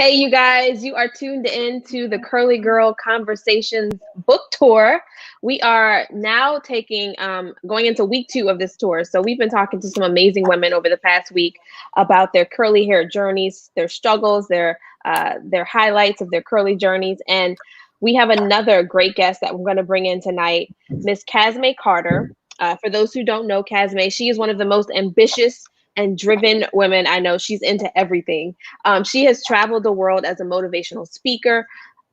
Hey, you guys, you are tuned in to the Curly Girl Conversations book tour. We are now going into week 2 of this tour. So we've been talking to some amazing women over the past week about their curly hair journeys, their struggles, their highlights of their curly journeys. And we have another great guest that we're going to bring in tonight, Miss Casmé Carter. For those who don't know Casmé, she is one of the most ambitious and driven women I know. She's into everything. She has traveled the world as a motivational speaker,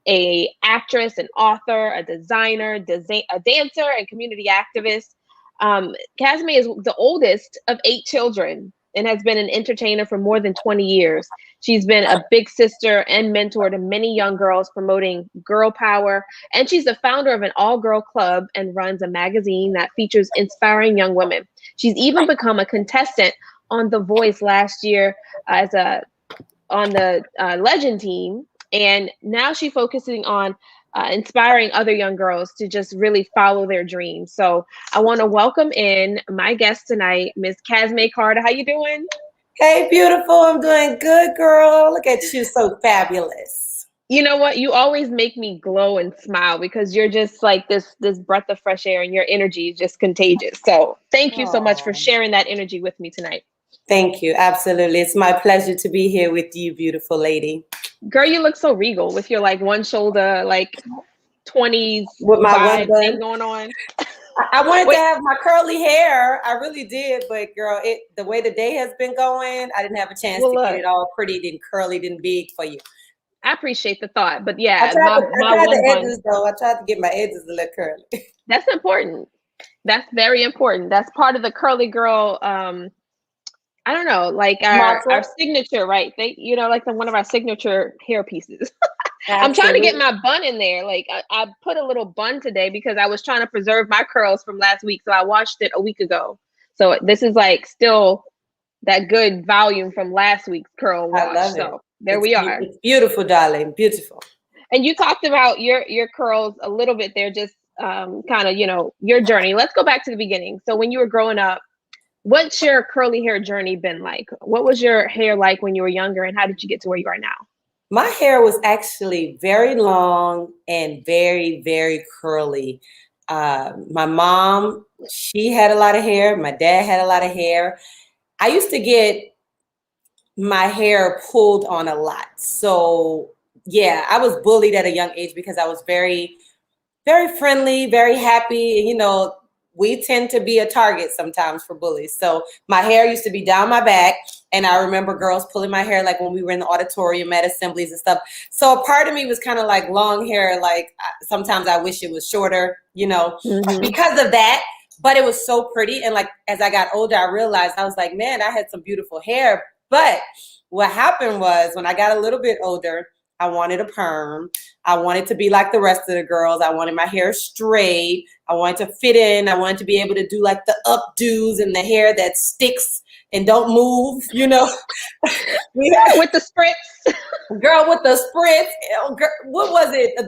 a actress, an author, a designer, a dancer, and community activist. Casmé is the oldest of 8 children and has been an entertainer for more than 20 years. She's been a big sister and mentor to many young girls, promoting girl power. And she's the founder of an all-girl club and runs a magazine that features inspiring young women. She's even become a contestant on The Voice last year on the Legend team. And now she's focusing on inspiring other young girls to just really follow their dreams. So I want to welcome in my guest tonight, Miss Casmé Carter. How you doing? Hey, beautiful. I'm doing good, girl. Look at you, so fabulous. You know what? You always make me glow and smile because you're just like this breath of fresh air, and your energy is just contagious. So thank you so much for sharing that energy with me tonight. Thank you. Absolutely. It's my pleasure to be here with you, beautiful lady. Girl, you look so regal with your like one shoulder, like 20s with my vibe thing going on. I wanted to have my curly hair. I really did, but girl, the way the day has been going, I didn't have a chance to get it all pretty and curly and big for you. I appreciate the thought, but yeah, I tried the edges though. I tried to get my edges a little curly. That's important. That's very important. That's part of the curly girl. I don't know, like our signature, right? Like one of our signature hair pieces. I'm trying to get my bun in there. Like I put a little bun today because I was trying to preserve my curls from last week. So I washed it a week ago. So this is like still that good volume from last week's curl wash. I love it. So there we are. It's beautiful, darling. Beautiful. And you talked about your curls a little bit there, just kind of, your journey. Let's go back to the beginning. So when you were growing up, what's your curly hair journey been like? What was your hair like when you were younger, and how did you get to where you are now? My hair was actually very long and very, very curly. My mom, she had a lot of hair. My dad had a lot of hair. I used to get my hair pulled on a lot. So yeah, I was bullied at a young age because I was very, very friendly, very happy. We tend to be a target sometimes for bullies. So my hair used to be down my back. And I remember girls pulling my hair, like when we were in the auditorium at assemblies and stuff. So a part of me was kind of like long hair. Like sometimes I wish it was shorter, because of that. But it was so pretty. And like, as I got older, I realized, I was like, man, I had some beautiful hair. But what happened was when I got a little bit older, I wanted a perm. I wanted to be like the rest of the girls. I wanted my hair straight. I wanted to fit in. I wanted to be able to do like the updos and the hair that sticks and don't move, With the spritz. Girl, with the spritz. What was it?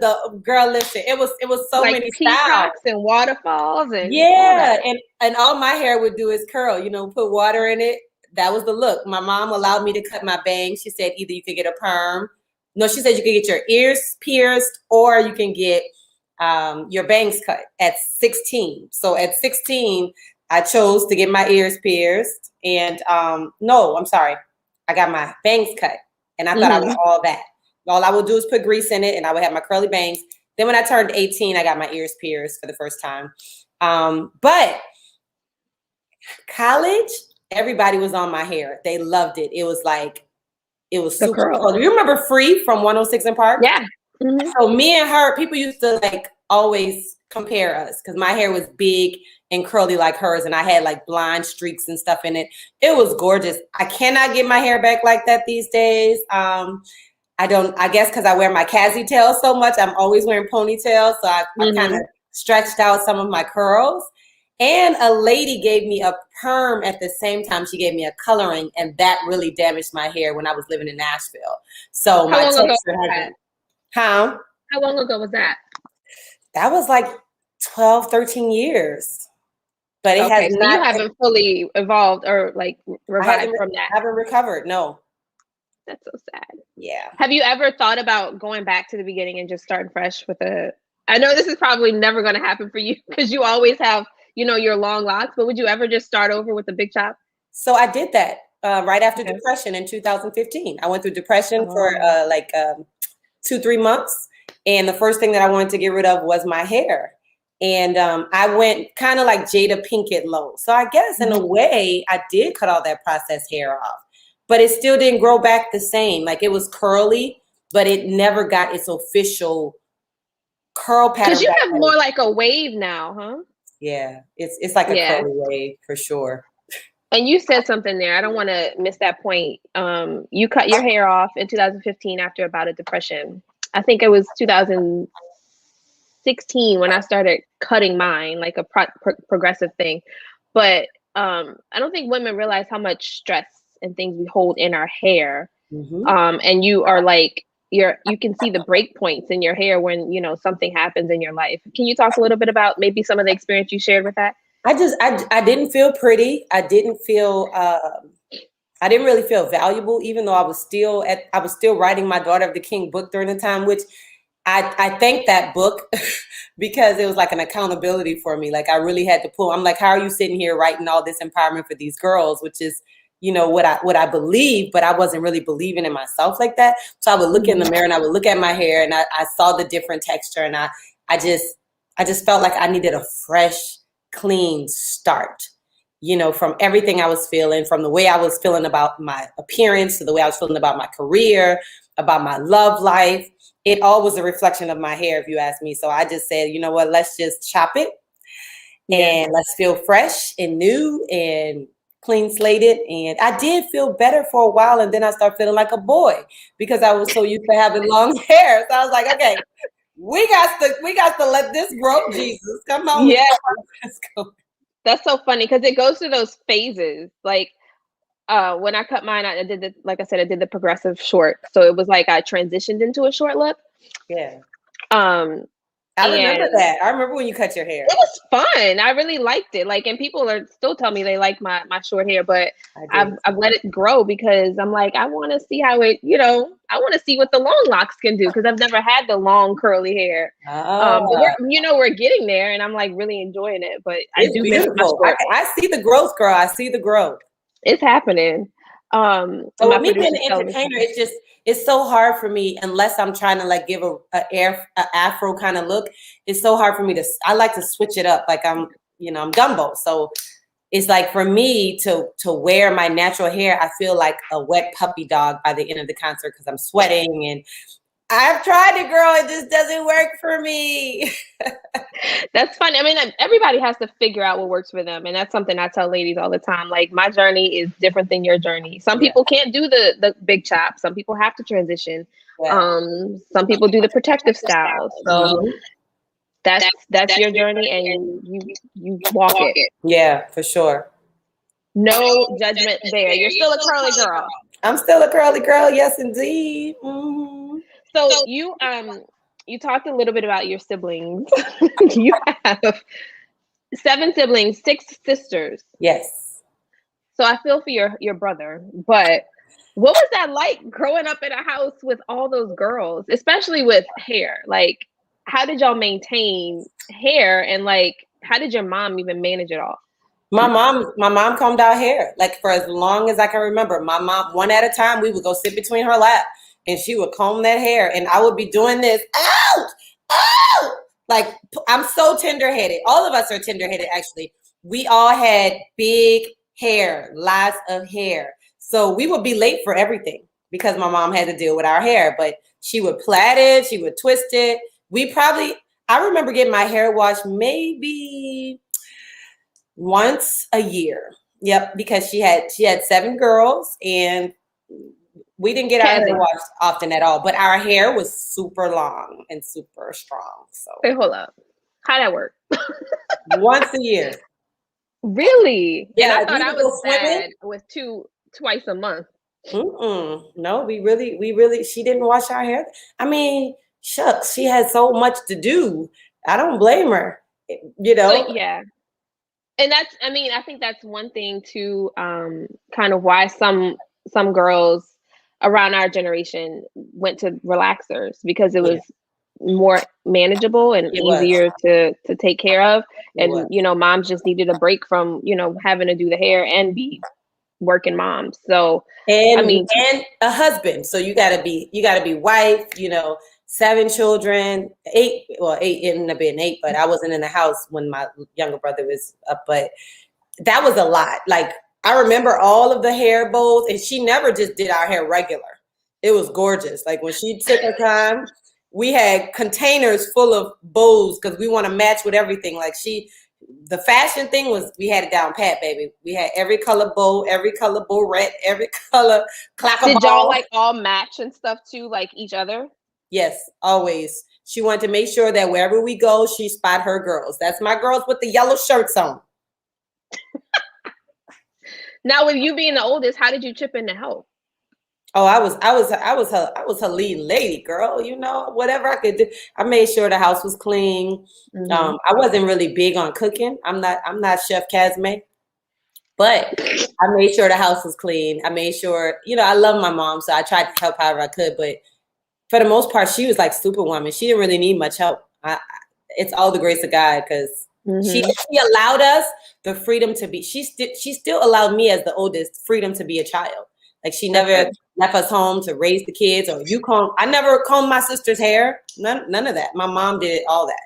Listen, it was so like many peacocks and waterfalls and and all my hair would do is curl, put water in it. That was the look. My mom allowed me to cut my bangs. She said either you could get a perm. No, she said you could get your ears pierced or you can get your bangs cut at 16. So at 16, I chose to get my ears pierced. And no, I'm sorry. I got my bangs cut. And I thought I was all that. All I would do is put grease in it and I would have my curly bangs. Then when I turned 18, I got my ears pierced for the first time. But college, everybody was on my hair. They loved it. It was super cool. You remember Free from 106 in Park? Yeah. So me and her, people used to like always compare us because my hair was big and curly like hers, and I had like blonde streaks and stuff in it. It was gorgeous. I cannot get my hair back like that these days. I guess because I wear my Cassie tail so much, I'm always wearing ponytails. So I kind of stretched out some of my curls. And a lady gave me a perm at the same time. She gave me a coloring, and that really damaged my hair when I was living in Nashville. So How long ago was that? How long ago was that? That was like 12, 13 years. But it has not. You haven't fully evolved or like revived from that. I haven't recovered. No. That's so sad. Yeah. Have you ever thought about going back to the beginning and just starting fresh with a? I know this is probably never going to happen for you because you always have, you know, your long locks. But would you ever just start over with a big chop? So I did that right after Okay. depression in 2015. I went through depression for Oh. like 2-3 months, and the first thing that I wanted to get rid of was my hair. And I went kind of like Jada Pinkett low. So I guess in a way I did cut all that processed hair off, but it still didn't grow back the same. Like it was curly, but it never got its official curl pattern. Because you have more like a wave now, huh? Yeah, it's like a curly wave for sure. And you said something there. I don't want to miss that point. You cut your hair off in 2015 after about a depression. I think it was 2016 when I started cutting mine, like a progressive thing. But I don't think women realize how much stress and things we hold in our hair. And you are like, you can see the break points in your hair when, you know, something happens in your life. Can you talk a little bit about maybe some of the experience you shared with that? I didn't feel pretty. I didn't really feel valuable, even though I was still writing my Daughter of the King book during the time, which I thank that book because it was like an accountability for me. Like I really had to pull. I'm like, how are you sitting here writing all this empowerment for these girls, which is, you know, what I believe, but I wasn't really believing in myself like that. So I would look in the mirror and I would look at my hair and I saw the different texture, and I just felt like I needed a fresh, clean start, you know, from everything I was feeling, from the way I was feeling about my appearance to the way I was feeling about my career, about my love life. It all was a reflection of my hair, if you ask me. So I just said, you know what, let's just chop it and let's feel fresh and new and clean slated. And I did feel better for a while, and then I started feeling like a boy because I was so used to having long hair. So I was like, okay, we got to let this grow, Jesus. Come on. Yeah. Let's go. That's so funny because it goes through those phases. Like when I cut mine, I did like I said, I did the progressive short. So it was like I transitioned into a short lip. Yeah. I remember that. I remember when you cut your hair. It was fun. I really liked it. Like, and people are still telling me they like my short hair, but I've let it grow because I'm like, I want to see how it, you know, I want to see what the long locks can do because I've never had the long curly hair. But we're getting there, and I'm like really enjoying it. But I do miss my short. I see the growth, girl. I see the growth. It's happening. So with me being an entertainer, it's so hard for me unless I'm trying to like give a afro kind of look. It's so hard for me I like to switch it up. Like I'm Gumbo. So it's like for me to wear my natural hair, I feel like a wet puppy dog by the end of the concert because I'm sweating, and I've tried it, girl. It just doesn't work for me. That's funny. I mean, everybody has to figure out what works for them. And that's something I tell ladies all the time. Like, my journey is different than your journey. Some people can't do the big chop. Some people have to transition. Yeah. Some people do the protective style. So that's your journey, and you walk it. Yeah, for sure. No judgment there. You're still a curly girl. I'm still a curly girl. Yes, indeed. Mm-hmm. So you talked a little bit about your siblings. You have 7 siblings, 6 sisters. Yes. So I feel for your brother, but what was that like growing up in a house with all those girls, especially with hair? Like, how did y'all maintain hair, and like, how did your mom even manage it all? My mom combed our hair like for as long as I can remember. My mom, one at a time, we would go sit between her lap and she would comb that hair, and I would be doing this. Ow! Like, I'm so tender-headed. All of us are tender-headed, actually. We all had big hair, lots of hair. So we would be late for everything because my mom had to deal with our hair, but she would plait it, she would twist it. I remember getting my hair washed maybe once a year. Yep, because she had 7 girls, and we didn't get our hair washed often at all, but our hair was super long and super strong. So wait, hold up. How'd that work? Once a year. Really? Yeah, and I thought I was bad with twice a month. No, we really, she didn't wash our hair. I mean, shucks, she had so much to do. I don't blame her, you know? So, yeah. And I think that's one thing too, kind of why some girls around our generation went to relaxers because it was more manageable and It was. easier to take care of. It was. And, you know, moms just needed a break from, you know, having to do the hair and be working moms. So, And I mean, and a husband. So you gotta be wife, you know, 7 children, 8, well, 8 ended up being 8, but I wasn't in the house when my younger brother was up, but that was a lot. Like, I remember all of the hair bows, and she never just did our hair regular. It was gorgeous. Like, when she took her time, we had containers full of bows because we want to match with everything. Like, the fashion thing was, we had it down pat, baby. We had every color bow, every color barrette, every color clacker. Did y'all like all match and stuff too, like each other? Yes, always. She wanted to make sure that wherever we go, she spot her girls. That's my girls with the yellow shirts on. Now, with you being the oldest, how did you chip in to help? Oh, I was her lead lady, girl. You know, whatever I could do. I made sure the house was clean. Mm-hmm. I wasn't really big on cooking. I'm not Chef Casmé, but I made sure the house was clean. I made sure, you know, I love my mom, so I tried to help however I could. But for the most part, she was like superwoman. She didn't really need much help. It's all the grace of God, because she allowed us the freedom to be. She still allowed me as the oldest freedom to be a child. Like, she never left us home to raise the kids, or I never combed my sister's hair. None of that. My mom did all that.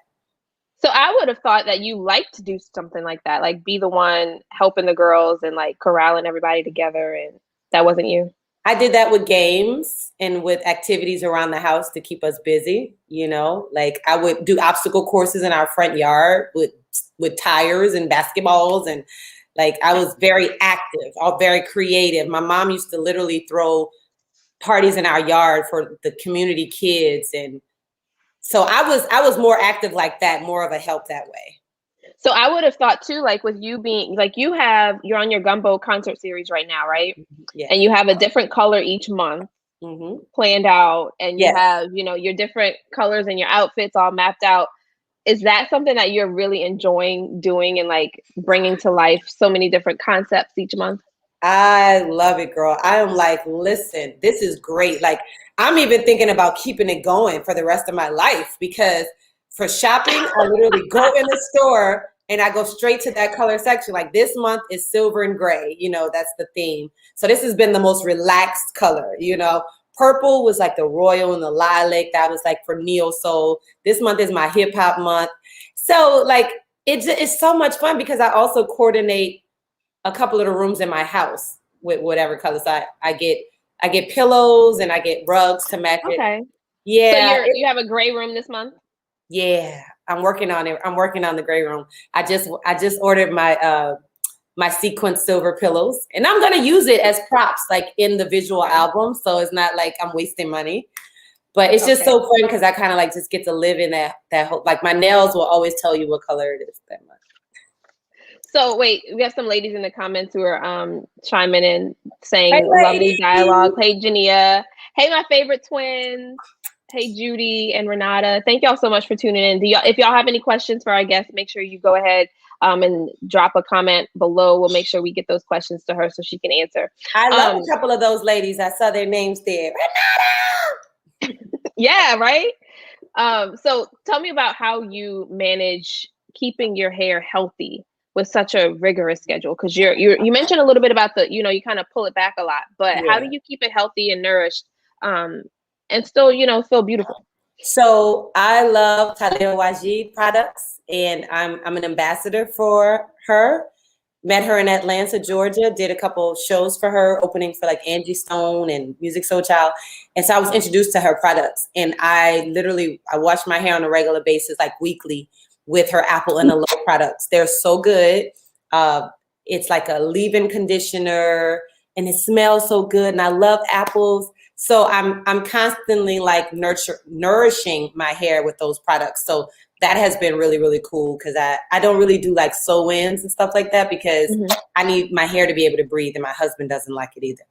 So I would have thought that you liked to do something like that, like be the one helping the girls and like corralling everybody together, and that wasn't you. I did that with games and with activities around the house to keep us busy. You know, like, I would do obstacle courses in our front yard with tires and basketballs, and like, I was very active, all very creative. My mom used to literally throw parties in our yard for the community kids, and so I was more active like that, more of a help that way. So I would have thought too, like with you being like, you're on your Gumbo concert series right now, right? Yeah. And you have a different color each month planned out, and you have, you know, your different colors and your outfits all mapped out. Is that something that you're really enjoying doing and like bringing to life so many different concepts each month? I love it, girl. I am like, listen, this is great. Like, I'm even thinking about keeping it going for the rest of my life, because for shopping, I literally go in the store and I go straight to that color section. Like, this month is silver and gray, you know, that's the theme. So this has been the most relaxed color, you know. Purple was like the royal and the lilac. That was like for neo soul. This month is my hip hop month. So like, it's so much fun because I also coordinate a couple of the rooms in my house with whatever colors I get pillows and I get rugs to match it. Okay. Yeah. So you have a gray room this month? Yeah, I'm working on it. I'm working on the gray room. I just ordered my my sequin silver pillows, and I'm gonna use it as props, like in the visual album. So it's not like I'm wasting money, but it's just so fun because I kind of like just get to live in that whole, like, my nails will always tell you what color it is that month. So wait, we have some ladies in the comments who are chiming in saying lovely dialogue. Hey, Jania. Hey, my favorite twins. Hey, Judy and Renata. Thank y'all so much for tuning in. If y'all have any questions for our guests, make sure you go ahead and drop a comment below. We'll make sure we get those questions to her so she can answer. I love a couple of those ladies. I saw their names there. Renata! Yeah, right? So tell me about how you manage keeping your hair healthy with such a rigorous schedule, because you mentioned a little bit about the, you know, you kind of pull it back a lot, but how do you keep it healthy and nourished and still, you know, feel beautiful? So I love Talia Oiji products, and I'm an ambassador for her. Met her in Atlanta, Georgia, did a couple shows for her, opening for like Angie Stone and Music Soul Child. And so I was introduced to her products, and I wash my hair on a regular basis, like weekly, with her Apple and Aloe products. They're so good. It's like a leave-in conditioner, and it smells so good, and I love apples. So I'm constantly like nourishing my hair with those products. So that has been really, really cool, because I don't really do like sew-ins and stuff like that, because I need my hair to be able to breathe, and my husband doesn't like it either.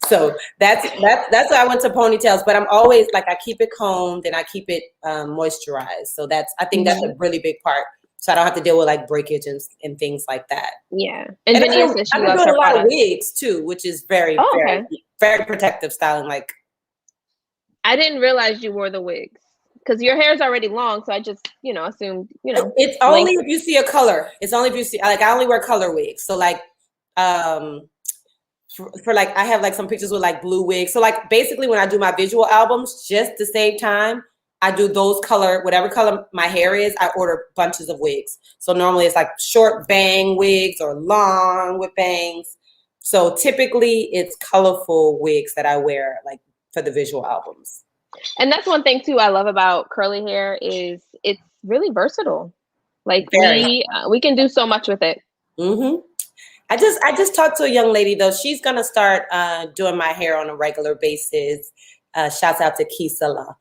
So that's why I went to ponytails. But I'm always like, I keep it combed and I keep it moisturized. So I think that's a really big part. So I don't have to deal with like breakage and things like that. Yeah. And I've been doing a lot of wigs too, which is very, very protective styling. Like, I didn't realize you wore the wigs because your hair is already long. So I just, assumed, It's only if you see a color. It's only if you see, like, I only wear color wigs. So like, for like, I have like some pictures with like blue wigs. So like basically when I do my visual albums, just to save time, I do those color, whatever color my hair is, I order bunches of wigs. So normally it's like short bang wigs or long with bangs. So typically it's colorful wigs that I wear like for the visual albums. And that's one thing too I love about curly hair is it's really versatile. Like Very. we can do so much with it. Mm-hmm. I just talked to a young lady though. She's gonna start doing my hair on a regular basis. Shouts out to Kisala.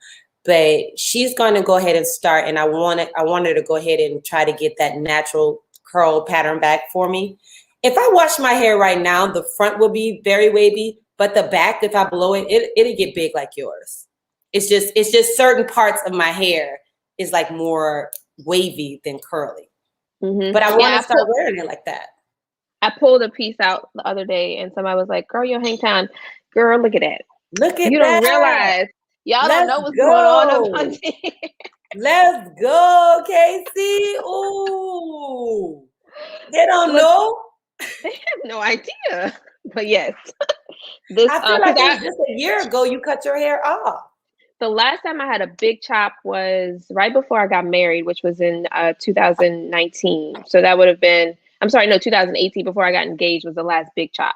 But she's gonna go ahead and start, and I want her to go ahead and try to get that natural curl pattern back for me. If I wash my hair right now, the front will be very wavy, but the back, if I blow it'll get big like yours. It's just certain parts of my hair is like more wavy than curly. Mm-hmm. But I want to start wearing it like that. I pulled a piece out the other day and somebody was like, girl, your hang time. Girl, look at that. Look at that. You don't realize. Y'all don't know what's going on up here. Let's go, Casey. Ooh. They don't know. They have no idea. But yes. I feel like it was just a year ago you cut your hair off. The last time I had a big chop was right before I got married, which was in 2019. So that would have been, 2018, before I got engaged was the last big chop.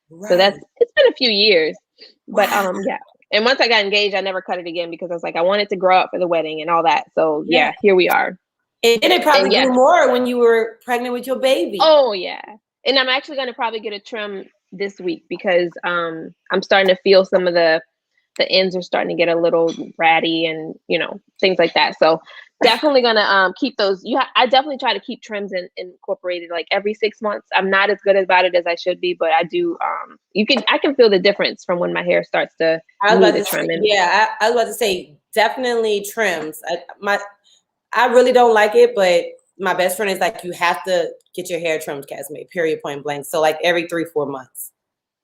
Right. So it's been a few years. But yeah. And once I got engaged, I never cut it again because I was like, I wanted to grow up for the wedding and all that. So yeah, here we are. And it probably grew more when you were pregnant with your baby. Oh yeah. And I'm actually going to probably get a trim this week because I'm starting to feel some of the ends are starting to get a little ratty and things like that. So definitely gonna keep those. I definitely try to keep trims incorporated like every 6 months. I'm not as good about it as I should be, but I do. I can feel the difference from when my hair starts to need the trimming. Yeah, I was about to say definitely trims. I really don't like it, but my best friend is like, you have to get your hair trimmed, Casmé, period, point blank. So like every 3-4 months.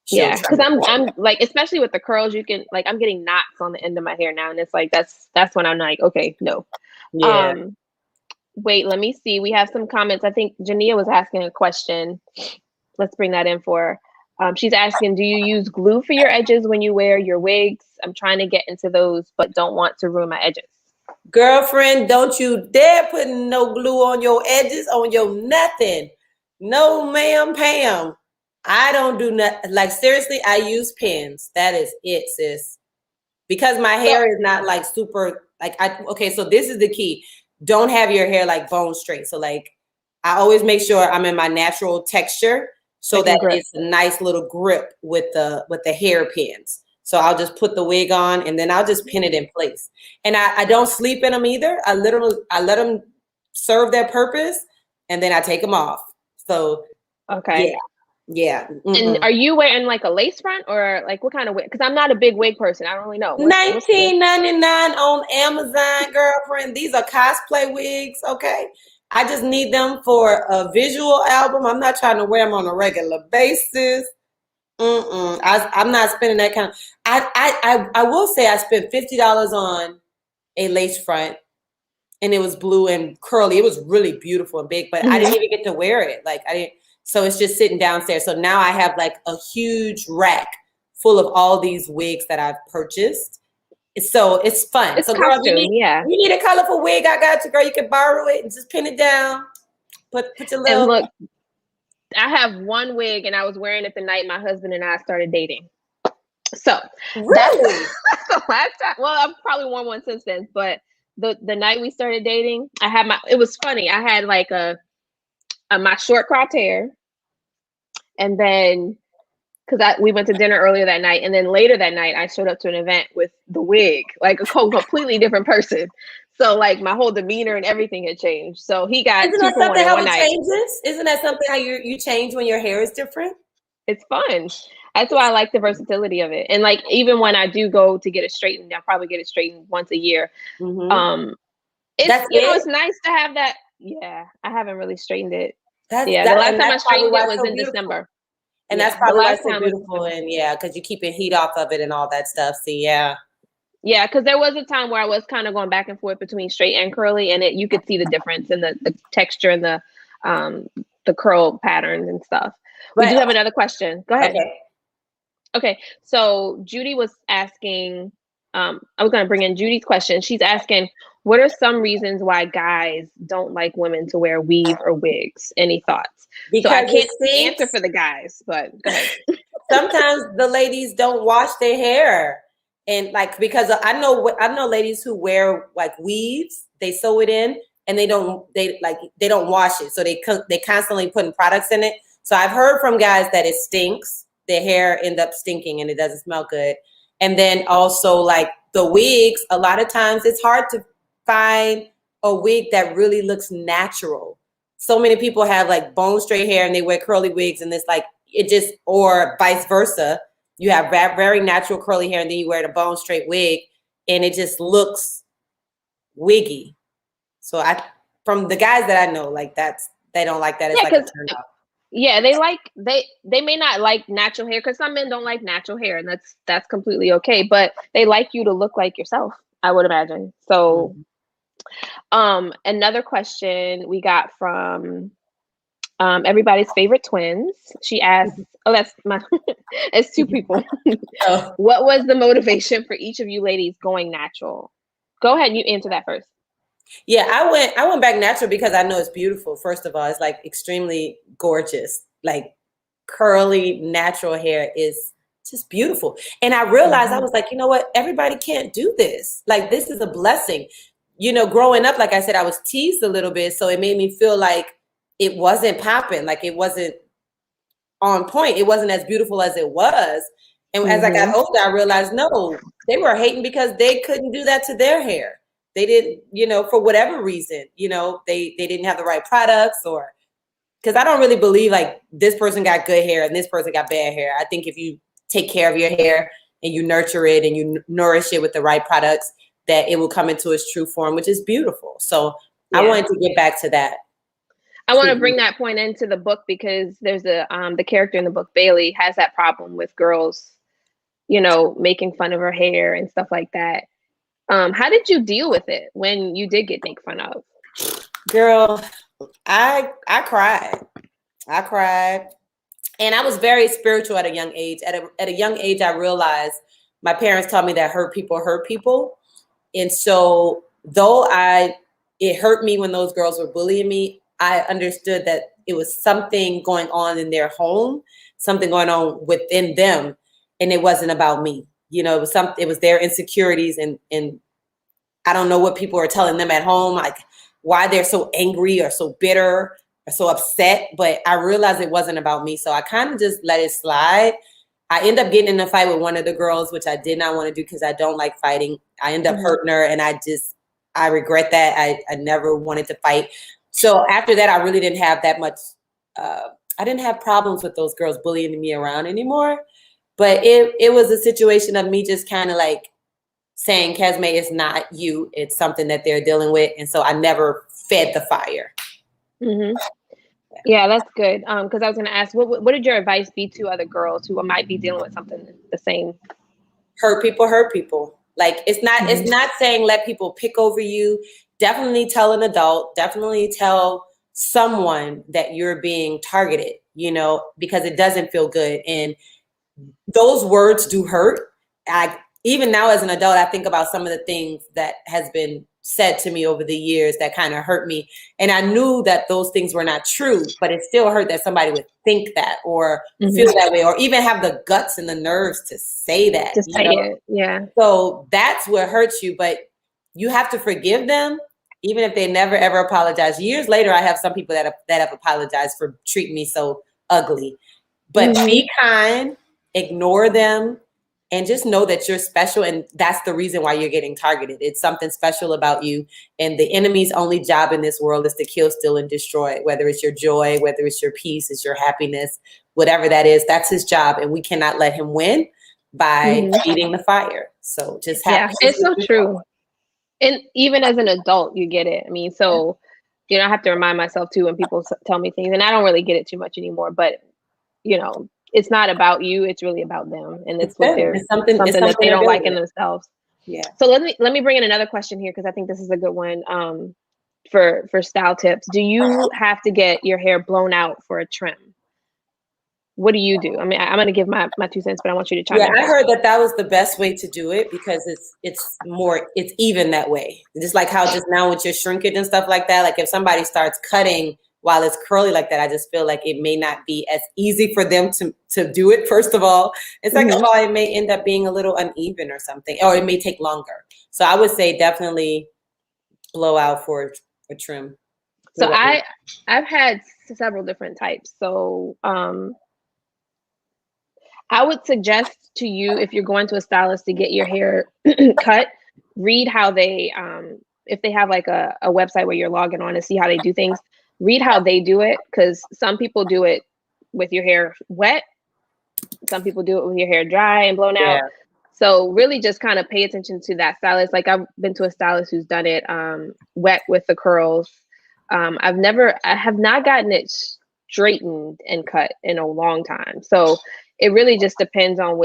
Yeah, because I'm like, especially with the curls, you can like, I'm getting knots on the end of my hair now, and it's like that's when I'm like, okay, no. Yeah. Wait, let me see. We have some comments. I think Jania was asking a question. Let's bring that in for her. She's asking, do you use glue for your edges when you wear your wigs? I'm trying to get into those, but don't want to ruin my edges. Girlfriend, don't you dare put no glue on your edges, on your nothing. No, ma'am, Pam. I don't do nothing. Like, seriously, I use pins. That is it, sis. Because my hair is not like super, like, okay, so this is the key. Don't have your hair like bone straight. So like, I always make sure I'm in my natural texture so that it's a nice little grip with the hair pins. So I'll just put the wig on and then I'll just pin it in place. And I don't sleep in them either. I let them serve their purpose and then I take them off. So, okay. Yeah. Mm-hmm. And are you wearing like a lace front or like what kind of wig? Because I'm not a big wig person. I don't really know. $19.99 on Amazon, girlfriend. These are cosplay wigs, okay? I just need them for a visual album. I'm not trying to wear them on a regular basis. I'm not spending that kind of. I will say I spent $50 on a lace front, and it was blue and curly. It was really beautiful and big, but I didn't even get to wear it. Like I didn't. So it's just sitting downstairs. So now I have like a huge rack full of all these wigs that I've purchased. So it's fun. It's so girl, costume, you need a colorful wig. I got you, girl. You can borrow it and just pin it down. Put your little. And look, I have one wig and I was wearing it the night my husband and I started dating. So really? that's the last time. Well, I've probably worn one since then, but the night we started dating, it was funny. I had like my short cropped hair. And then, because we went to dinner earlier that night, and then later that night, I showed up to an event with the wig, like a completely different person. So, like, my whole demeanor and everything had changed. So he got Isn't that something how it changes? Isn't that something how you change when your hair is different? It's fun. That's why I like the versatility of it. And like, even when I do go to get it straightened, I'll probably get it straightened once a year. Mm-hmm. It's nice to have that. Yeah, I haven't really straightened it. The last time I straightened it was in December. And that's probably why it's so beautiful. And because you keep the heat off of it and all that stuff. So yeah. Yeah, because there was a time where I was kind of going back and forth between straight and curly, and you could see the difference in the texture and the curl patterns and stuff. We But do have another question. Go ahead. okay. Okay, so Judy was asking, I was going to bring in Judy's question. She's asking, what are some reasons why guys don't like women to wear weave or wigs? Any thoughts? So I Because can't it stinks. answer for the guys, but go ahead. Sometimes the ladies don't wash their hair. And like, because I know ladies who wear like weaves, they sew it in and they don't wash it. So they constantly putting products in it. So I've heard from guys that it stinks. Their hair end up stinking and it doesn't smell good. And then also like the wigs, a lot of times it's hard to find a wig that really looks natural. So many people have like bone straight hair and they wear curly wigs and it's like, or vice versa. You have very natural curly hair and then you wear the bone straight wig and it just looks wiggy. So from the guys that I know, like they don't like that. It's like a turn off. Yeah, they may not like natural hair because some men don't like natural hair, and that's completely okay. But they like you to look like yourself, I would imagine. So, another question we got from everybody's favorite twins. She asked, "Oh, that's my, it's two people. What was the motivation for each of you ladies going natural?" Go ahead, and you answer that first. Yeah, I went back natural because I know it's beautiful. First of all, it's like extremely gorgeous. Like curly natural hair is just beautiful. And I realized I was like, you know what? Everybody can't do this. Like this is a blessing. You know, growing up, like I said, I was teased a little bit, so it made me feel like it wasn't popping, like it wasn't on point. It wasn't as beautiful as it was. And as I got older, I realized no, they were hating because they couldn't do that to their hair. They didn't, you know, for whatever reason, you know, they didn't have the right products or because I don't really believe like this person got good hair and this person got bad hair. I think if you take care of your hair and you nurture it and you nourish it with the right products, that it will come into its true form, which is beautiful. So I wanted to get back to that. I want to bring that point into the book because there's the character in the book, Bailey, has that problem with girls, you know, making fun of her hair and stuff like that. How did you deal with it when you did get made fun of? Girl, I cried. I cried. And I was very spiritual at a young age. At a young age, I realized my parents taught me that hurt people. And so though it hurt me when those girls were bullying me, I understood that it was something going on in their home, something going on within them. And it wasn't about me. You know, it was their insecurities and I don't know what people are telling them at home, like why they're so angry or so bitter or so upset. But I realized it wasn't about me. So I kind of just let it slide. I ended up getting in a fight with one of the girls, which I did not want to do because I don't like fighting. I ended up hurting her and I regret that. I never wanted to fight. So after that, I really didn't have that much. I didn't have problems with those girls bullying me around anymore. But it was a situation of me just kind of like saying, Casmé, it's not you. It's something that they're dealing with. And so I never fed the fire. Yeah, that's good. Because I was going to ask, what would your advice be to other girls who might be dealing with something the same? Hurt people. Like it's not saying let people pick over you. Definitely tell an adult. Definitely tell someone that you're being targeted, you know, because it doesn't feel good. And those words do hurt. Even now as an adult, I think about some of the things that has been said to me over the years that kind of hurt me. And I knew that those things were not true, but it still hurt that somebody would think that or feel that way, or even have the guts and the nerves to say that. To say it, yeah. So that's what hurts you, but you have to forgive them, even if they never, ever apologize. Years later, I have some people that have apologized for treating me so ugly. But be kind, ignore them, and just know that you're special, and that's the reason why you're getting targeted. It's something special about you, and the enemy's only job in this world is to kill, steal, and destroy, whether it's your joy, whether it's your peace, it's your happiness, whatever that is, that's his job, and we cannot let him win by feeding the fire. So just have it's so true. And even as an adult, you get it. I mean, so you know, I have to remind myself too when people tell me things, and I don't really get it too much anymore, but you know, it's not about you, it's really about them. And it's what they're something that they don't like in themselves. Yeah. So let me bring in another question here, because I think this is a good one for style tips. Do you have to get your hair blown out for a trim? What do you do? I mean, I'm going to give my 2 cents, but I want you to chime in. I heard that was the best way to do it, because it's even that way. Just like how just now with your shrinkage and stuff like that, like if somebody starts cutting while it's curly like that, I just feel like it may not be as easy for them to do it. First of all, it's like, oh, it may end up being a little uneven or something, or it may take longer. So I would say definitely blow out for a trim. So I've had several different types. So I would suggest to you, if you're going to a stylist to get your hair cut, read how they, if they have like a website where you're logging on to see how they do things, read how they do it, because some people do it with your hair wet. Some people do it with your hair dry and blown out. So really just kind of pay attention to that stylist. Like I've been to a stylist who's done it wet with the curls. I have not gotten it straightened and cut in a long time. So it really just depends on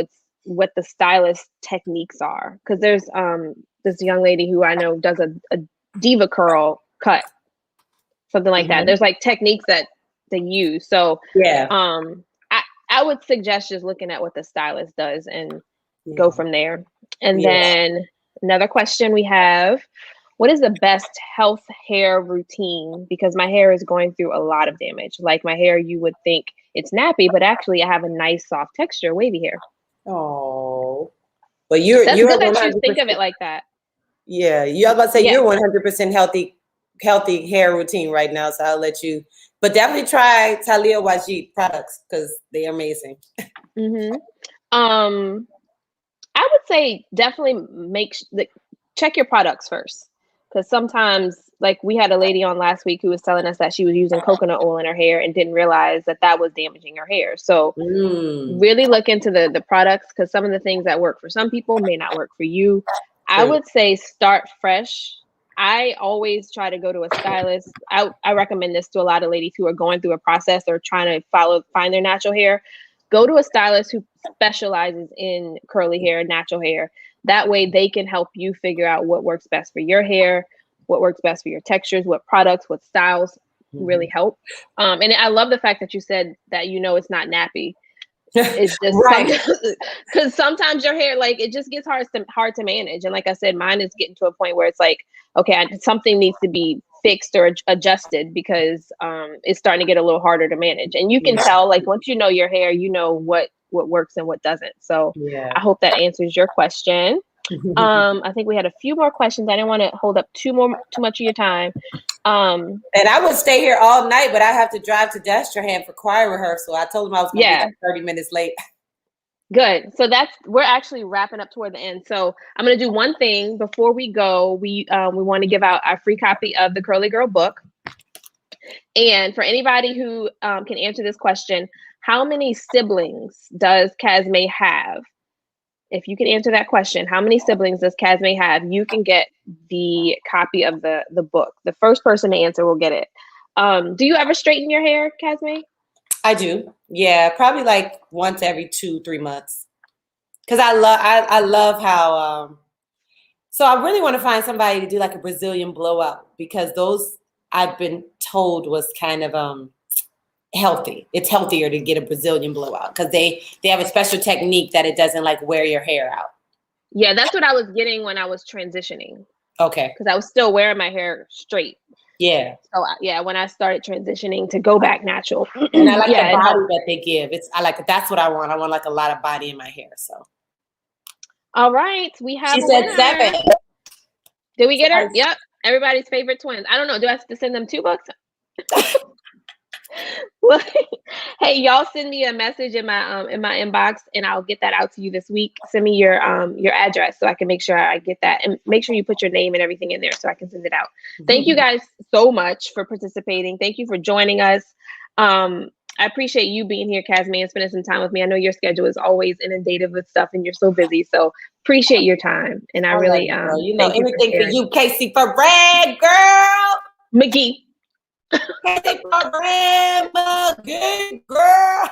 what the stylist techniques are. Because there's this young lady who I know does a diva curl cut, something like that. There's like techniques that they use. So I would suggest just looking at what the stylist does and go from there. And then another question we have: what is the best health hair routine? Because my hair is going through a lot of damage. Like my hair, you would think it's nappy, but actually I have a nice soft texture, wavy hair. Oh, but you're good that you think of it like that. Yeah, you are about to say you're 100% healthy hair routine right now. So I'll let you, but definitely try Talia Oiji products, because they're amazing. I would say definitely check your products first. Because sometimes, like we had a lady on last week who was telling us that she was using coconut oil in her hair and didn't realize that was damaging her hair. So really look into the products, because some of the things that work for some people may not work for you. I would say start fresh. I always try to go to a stylist. I recommend this to a lot of ladies who are going through a process or trying to find their natural hair. Go to a stylist who specializes in curly hair, natural hair. That way they can help you figure out what works best for your hair, what works best for your textures, what products, what styles really help. And I love the fact that you said that, it's not nappy. It's just right, because sometimes your hair, like, it just gets hard to manage. And like I said, mine is getting to a point where it's like, okay, something needs to be fixed or adjusted, because it's starting to get a little harder to manage. And you can tell, like, once you know your hair, you know what works and what doesn't. So I hope that answers your question. I think we had a few more questions. I didn't want to hold up too much of your time. And I would stay here all night, but I have to drive to Destrehan for choir rehearsal. I told them I was going to be 30 minutes late. Good. So we're actually wrapping up toward the end. So I'm going to do one thing before we go. We want to give out our free copy of the Curly Girl book. And for anybody who can answer this question, how many siblings does Casmé have? If you can answer that question, how many siblings does Casmé have? You can get the copy of the book. The first person to answer will get it. Do you ever straighten your hair, Casmé? I do. Yeah, probably like once every 2-3 months. Because I love how. So I really want to find somebody to do like a Brazilian blowout, because those I've been told was kind of healthy. It's healthier to get a Brazilian blowout, because they have a special technique that it doesn't like wear your hair out. Yeah, that's what I was getting when I was transitioning. Okay. Because I was still wearing my hair straight. Yeah. So when I started transitioning to go back natural. And I like the body that they give. That's what I want. I want like a lot of body in my hair. So. All right, we have. She said 7. Did we get her? Yep. Everybody's favorite twins. I don't know. Do I have to send them 2 books? Well, hey, y'all send me a message in my inbox, and I'll get that out to you this week. Send me your address so I can make sure I get that, and make sure you put your name and everything in there so I can send it out. Thank you guys so much for participating. Thank you for joining us. I appreciate you being here, Casmé, and spending some time with me. I know your schedule is always inundated with stuff, and you're so busy. So appreciate your time, and I really thank you anything for you, Casey, for red girl, McGee. Casey for red McGee girl.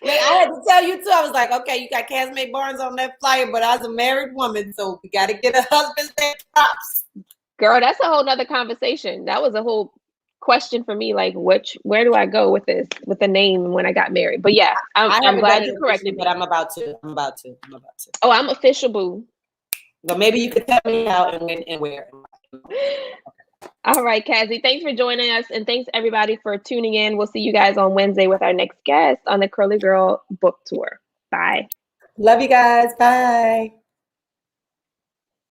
Look, I had to tell you too. I was like, okay, you got Casmé Barnes on that flyer, but I was a married woman, so we got to get a husband's props. Girl, that's a whole nother conversation. That was a whole question for me. Like, where do I go with this, with the name when I got married? But yeah, I'm glad you corrected me. But I'm about to. Oh, I'm official, boo. So maybe you could tell me how and when and where. All right, Cassie, thanks for joining us. And thanks everybody for tuning in. We'll see you guys on Wednesday with our next guest on the Curly Girl book tour. Bye. Love you guys. Bye.